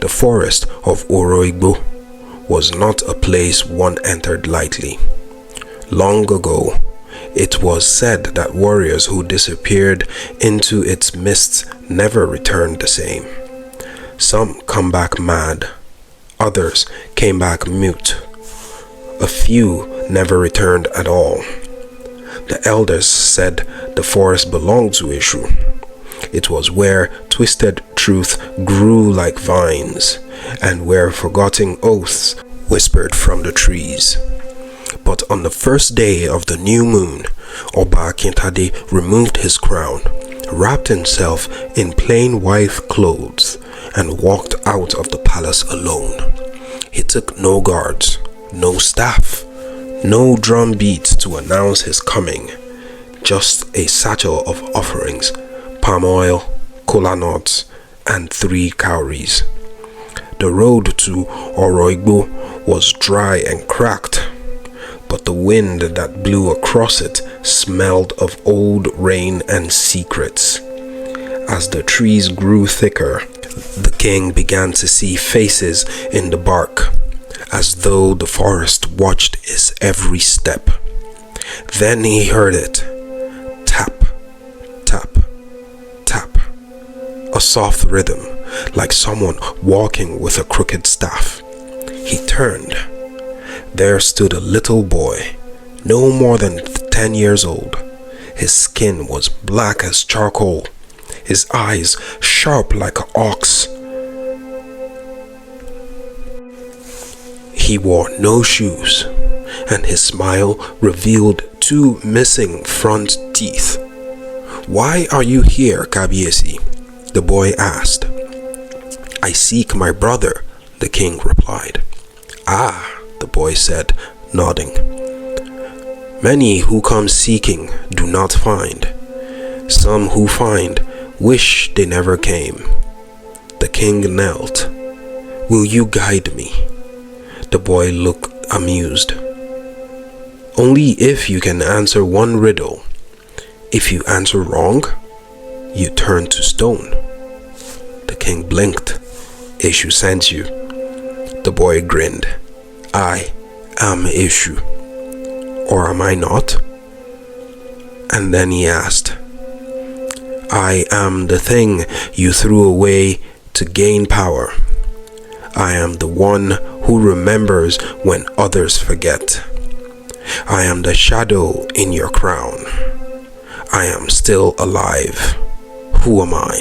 The forest of Oroigbo was not a place one entered lightly. Long ago, it was said that warriors who disappeared into its mists never returned the same. Some come back mad, others came back mute. A few never returned at all. The elders said the forest belonged to ESU. It was where twisted truth grew like vines, and where forgotten oaths whispered from the trees. But on the first day of the new moon, Oba Akintade removed his crown, wrapped himself in plain white clothes, and walked out of the palace alone. He took no guards, no staff, no drum beat to announce his coming, just a satchel of offerings, palm oil, kola nuts, and 3 cowries. The road to Oroigbo was dry and cracked, but the wind that blew across it smelled of old rain and secrets. As the trees grew thicker, the king began to see faces in the bark, as though the forest watched his every step. Then he heard it. Tap, tap, tap. A soft rhythm, like someone walking with a crooked staff. He turned. There stood a little boy, no more than 10 years old. His skin was black as charcoal, his eyes sharp like an ox. He wore no shoes, and his smile revealed 2 missing front teeth. "Why are you here, Kabiesi?" the boy asked. "I seek my brother," the king replied. "Ah," the boy said, nodding. "Many who come seeking do not find. Some who find wish they never came." The king knelt. "Will you guide me?" The boy looked amused. "Only if you can answer one riddle. If you answer wrong, you turn to stone." The king blinked. "ESU sent you." The boy grinned. "I am ESU. Or am I not?" And then he asked, "I am the thing you threw away to gain power. I am the one who remembers when others forget. I am the shadow in your crown. I am still alive. Who am I?"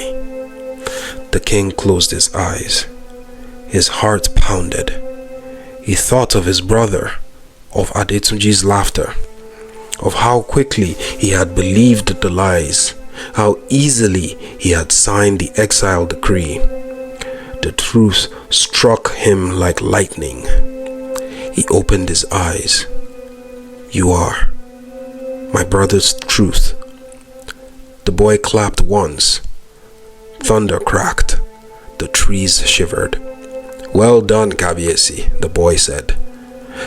The king closed his eyes. His heart pounded. He thought of his brother, of Adetunji's laughter, of how quickly he had believed the lies, how easily he had signed the exile decree. The truth struck him like lightning. He opened his eyes. "You are my brother's truth." The boy clapped once. Thunder cracked. The trees shivered. "Well done, Kabiesi," the boy said.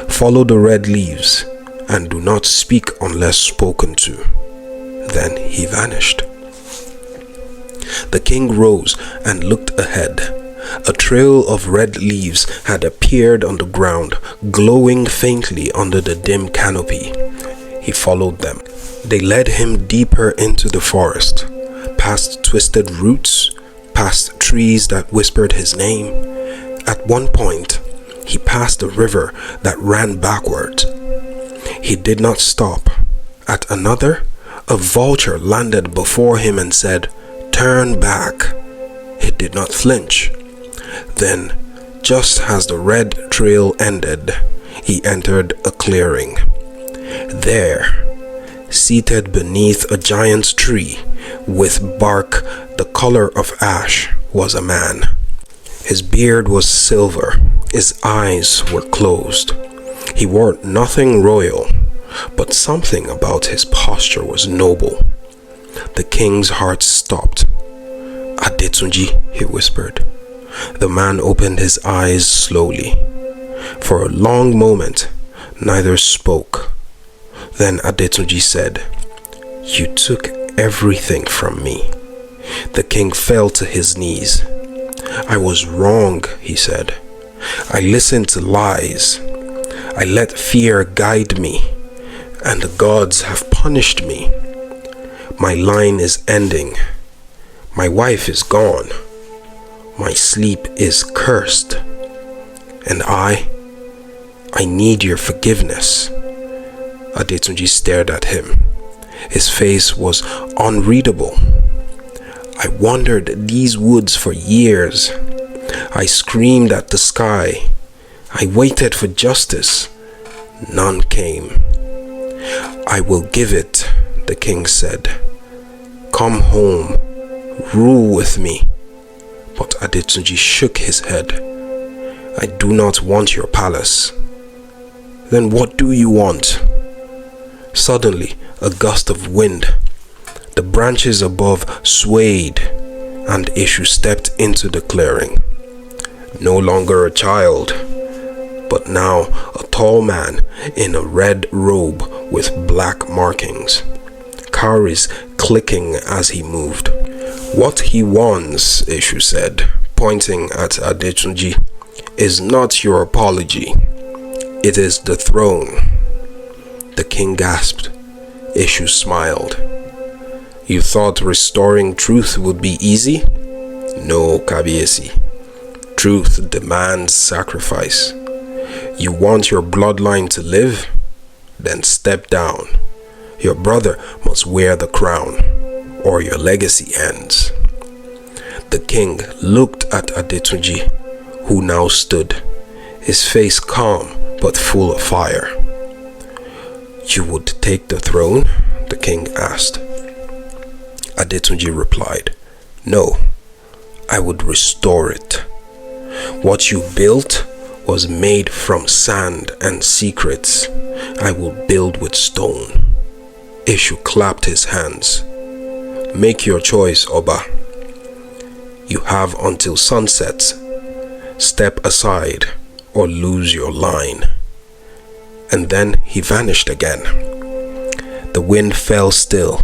"Follow the red leaves and do not speak unless spoken to." Then he vanished. The king rose and looked ahead. A trail of red leaves had appeared on the ground, glowing faintly under the dim canopy. He followed them. They led him deeper into the forest, past twisted roots, past trees that whispered his name. At one point, he passed a river that ran backwards. He did not stop. At another, a vulture landed before him and said, "Turn back." He did not flinch. Then, just as the red trail ended, he entered a clearing. There, seated beneath a giant tree with bark the color of ash, was a man. His beard was silver. His eyes were closed. He wore nothing royal, but something about his posture was noble. The king's heart stopped. "Adetunji," he whispered. The man opened his eyes slowly. For a long moment, neither spoke. Then Adetunji said, "You took everything from me." The king fell to his knees. I was wrong, he said. I listened to lies. I let fear guide me, and the gods have punished me. My line is ending. My wife is gone. My sleep is cursed. And I need your forgiveness. Adetunji stared at him. His face was unreadable. I wandered these woods for years. I screamed at the sky. I waited for justice. None came. I will give it, the king said. Come home, rule with me. But Adetunji shook his head. I do not want your palace. Then what do you want? Suddenly, a gust of wind. The branches above swayed, and Eshu stepped into the clearing. No longer a child, but now a tall man in a red robe with black markings. Cowries clicking as he moved. What he wants, Eshu said, pointing at Adetunji, is not your apology. It is the throne. The king gasped. Eshu smiled. You thought restoring truth would be easy? No, Kabiesi. Truth demands sacrifice. You want your bloodline to live? Then step down. Your brother must wear the crown, or your legacy ends. The king looked at Adetunji, who now stood, his face calm but full of fire. You would take the throne? The king asked. Adetunji replied, No, I would restore it. What you built was made from sand and secrets. I will build with stone. Eshu clapped his hands. Make your choice, Oba. You have until sunset. Step aside or lose your line. And then he vanished again. The wind fell still.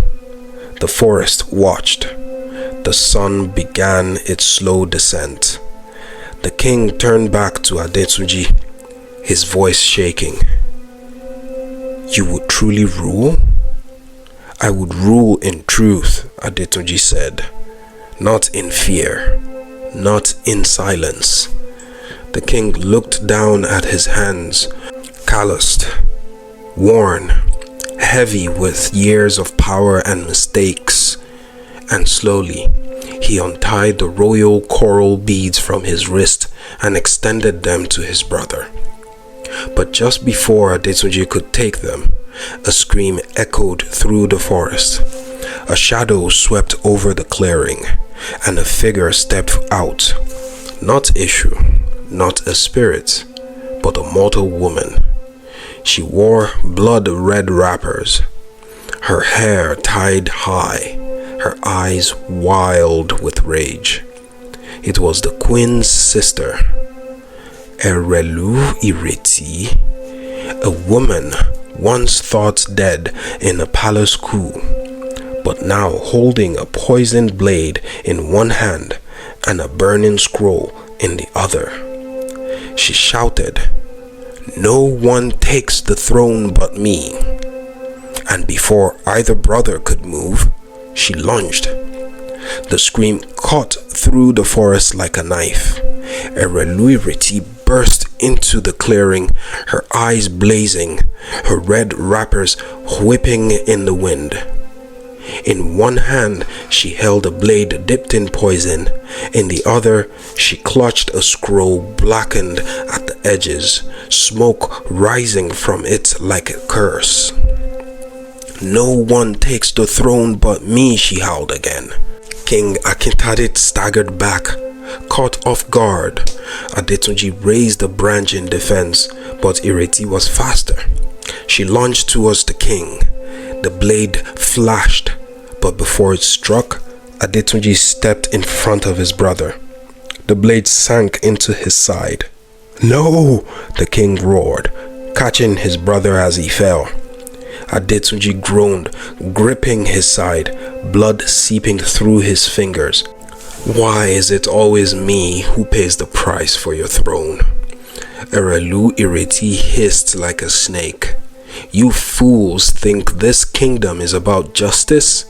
The forest watched. The sun began its slow descent. The king turned back to Adetunji, his voice shaking. You would truly rule? I would rule in truth, Adetunji said. Not in fear, not in silence. The king looked down at his hands, calloused, worn, heavy with years of power and mistakes, and slowly he untied the royal coral beads from his wrist and extended them to his brother. But just before Adetunji could take them, a scream echoed through the forest. A shadow swept over the clearing, and a figure stepped out. Not Eshu, not a spirit, but a mortal woman. She wore blood-red wrappers, her hair tied high, her eyes wild with rage. It was the queen's sister, Erelu Ireti, a woman once thought dead in a palace coup, but now holding a poisoned blade in one hand and a burning scroll in the other. She shouted, No one takes the throne but me. And before either brother could move, she lunged. The scream cut through the forest like a knife. Ereluiriti burst into the clearing, her eyes blazing, her red wrappers whipping in the wind. In one hand, she held a blade dipped in poison. In the other, she clutched a scroll blackened at the edges, smoke rising from it like a curse. No one takes the throne but me, she howled again. King Akintadit staggered back, caught off guard. Adetunji raised a branch in defense, but Ireti was faster. She lunged towards the king. The blade flashed, but before it struck, Adetunji stepped in front of his brother. The blade sank into his side. No! The king roared, catching his brother as he fell. Adetunji groaned, gripping his side, blood seeping through his fingers. Why is it always me who pays the price for your throne? Erelu Ireti hissed like a snake. You fools think this kingdom is about justice?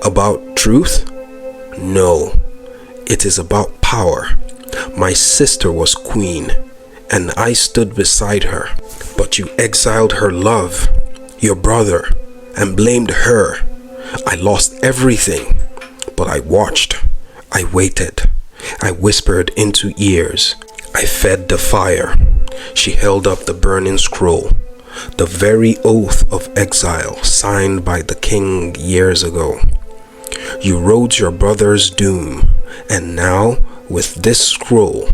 About truth? No, it is about power. My sister was queen, and I stood beside her. But you exiled her love, your brother, and blamed her. I lost everything, but I watched. I waited. I whispered into ears. I fed the fire. She held up the burning scroll, the very oath of exile signed by the king years ago. You wrote your brother's doom, and now, with this scroll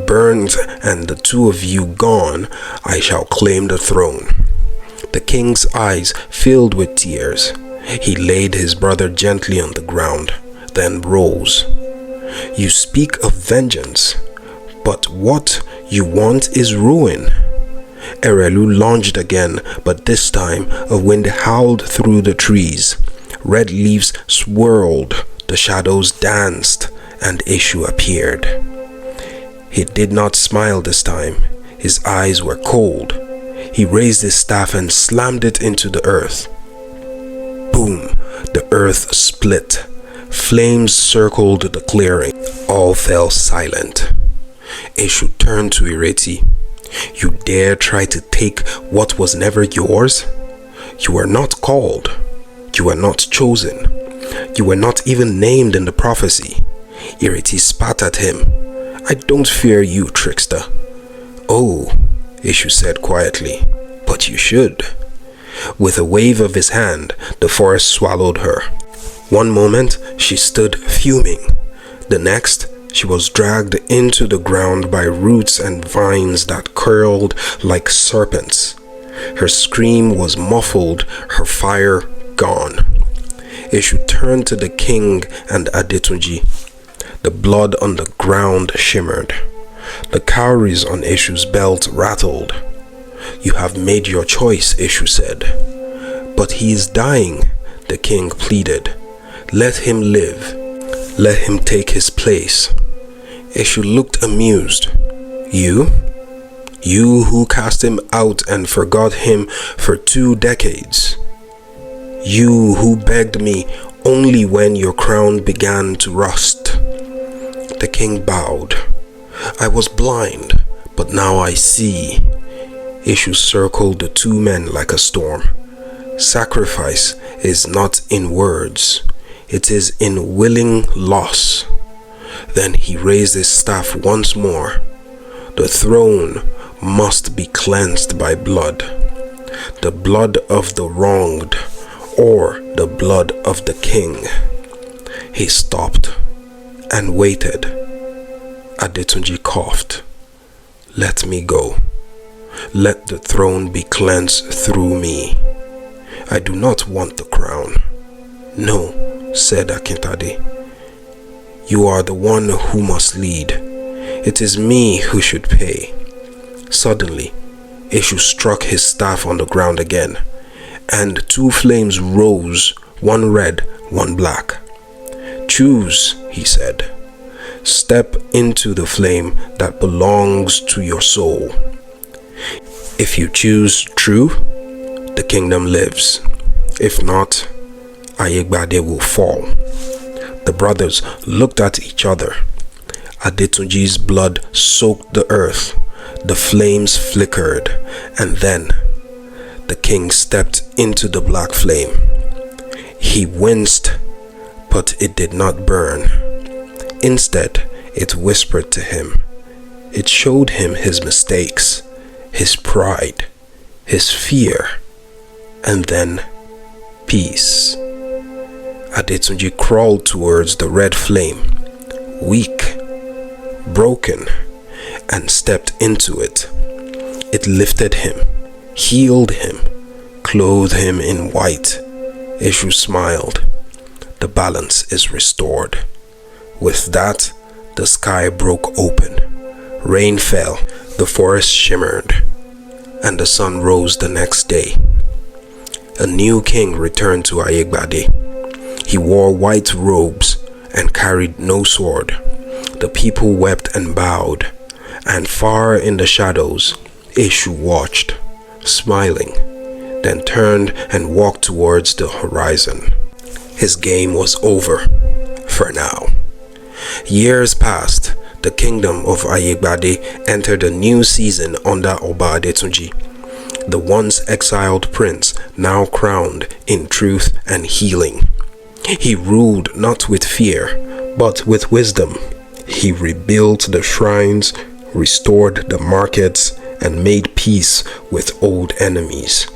burned and the two of you gone, I shall claim the throne. The king's eyes filled with tears. He laid his brother gently on the ground, then rose. You speak of vengeance, but what you want is ruin. Erelu lunged again, but this time a wind howled through the trees. Red leaves swirled, the shadows danced, and Eshu appeared. He did not smile this time. His eyes were cold. He raised his staff and slammed it into the earth. Boom! The earth split. Flames circled the clearing. All fell silent. Eshu turned to Ireti. You dare try to take what was never yours? You were not called. You were not chosen. You were not even named in the prophecy. Ireti spat at him. I don't fear you, Trickster. Oh, Eshu said quietly, but you should. With a wave of his hand, the forest swallowed her. One moment, she stood fuming. The next, she was dragged into the ground by roots and vines that curled like serpents. Her scream was muffled, her fire gone. Eshu turned to the king and Adetunji. The blood on the ground shimmered. The cowries on Eshu's belt rattled. You have made your choice, Eshu said. But he is dying, the king pleaded. Let him live. Let him take his place. Eshu looked amused. You? You who cast him out and forgot him for 2 decades. You who begged me only when your crown began to rust. The king bowed. I was blind, but now I see. Eshu circled the 2 men like a storm. Sacrifice is not in words. It is in willing loss. Then he raised his staff once more. The throne must be cleansed by blood. The blood of the wronged, or the blood of the king. He stopped and waited. Adetunji coughed. Let me go. Let the throne be cleansed through me. I do not want the crown. No, said Akintade. You are the one who must lead. It is me who should pay. Suddenly, Eshu struck his staff on the ground again, and 2 flames rose, one red, one black. Choose, he said. Step into the flame that belongs to your soul. If you choose true, the kingdom lives. If not, Ayegbade will fall. The brothers looked at each other. Adetunji's blood soaked the earth. The flames flickered, and then the king stepped into the black flame. He winced, but it did not burn. Instead, it whispered to him. It showed him his mistakes, his pride, his fear, and then peace. Adetunji crawled towards the red flame, weak, broken, and stepped into it. It lifted him, healed him, clothed him in white. Eshu smiled. The balance is restored. With that, the sky broke open. Rain fell, the forest shimmered, and the sun rose the next day. A new king returned to Ayegbade. He wore white robes and carried no sword. The people wept and bowed, and far in the shadows, Eshu watched, smiling, then turned and walked towards the horizon. His game was over, for now. Years passed. The kingdom of Ayegbade entered a new season under Oba Adetunji, the once exiled prince, now crowned in truth and healing. He ruled not with fear, but with wisdom. He rebuilt the shrines, restored the markets, and made peace with old enemies.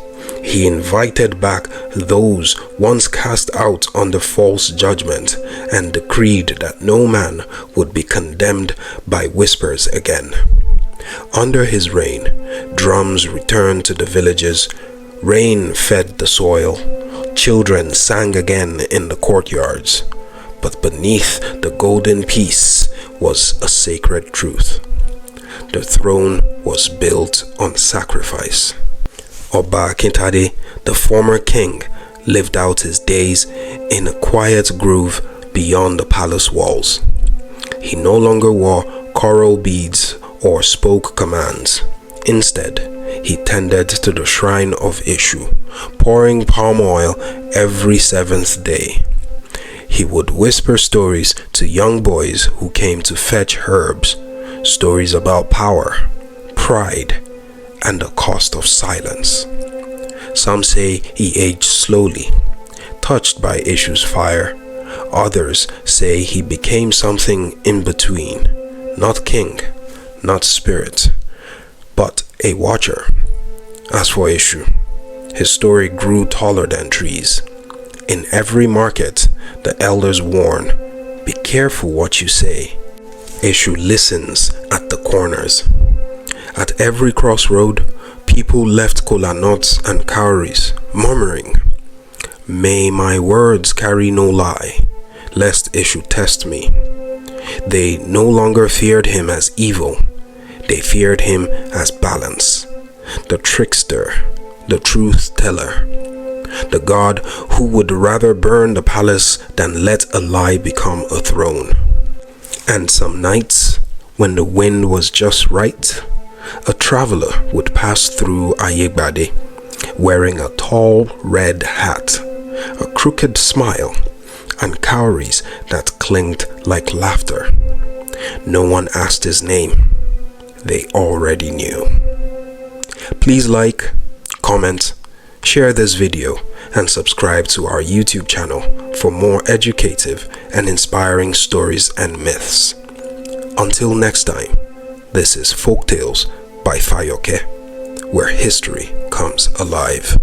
He invited back those once cast out under false judgment and decreed that no man would be condemned by whispers again. Under his reign, drums returned to the villages, rain fed the soil, children sang again in the courtyards. But beneath the golden peace was a sacred truth. The throne was built on sacrifice. Oba Akintade, the former king, lived out his days in a quiet grove beyond the palace walls. He no longer wore coral beads or spoke commands. Instead, he tended to the shrine of Eshu, pouring palm oil every 7th day. He would whisper stories to young boys who came to fetch herbs, stories about power, pride, and the cost of silence. Some say he aged slowly, touched by Eshu's fire. Others say he became something in between, not king, not spirit, but a watcher. As for Eshu, his story grew taller than trees. In every market, the elders warn, "Be careful what you say." Eshu listens at the corners. At every crossroad, people left kola nuts and cowries, murmuring, "May my words carry no lie, lest Eshu test me." They no longer feared him as evil. They feared him as balance, the trickster, the truth teller, the god who would rather burn the palace than let a lie become a throne. And some nights, when the wind was just right, a traveler would pass through Ayegbade, wearing a tall red hat, a crooked smile, and cowries that clinked like laughter. No one asked his name. They already knew. Please like, comment, share this video, and subscribe to our YouTube channel for more educative and inspiring stories and myths. Until next time, this is Folktales by Fayoke, where history comes alive.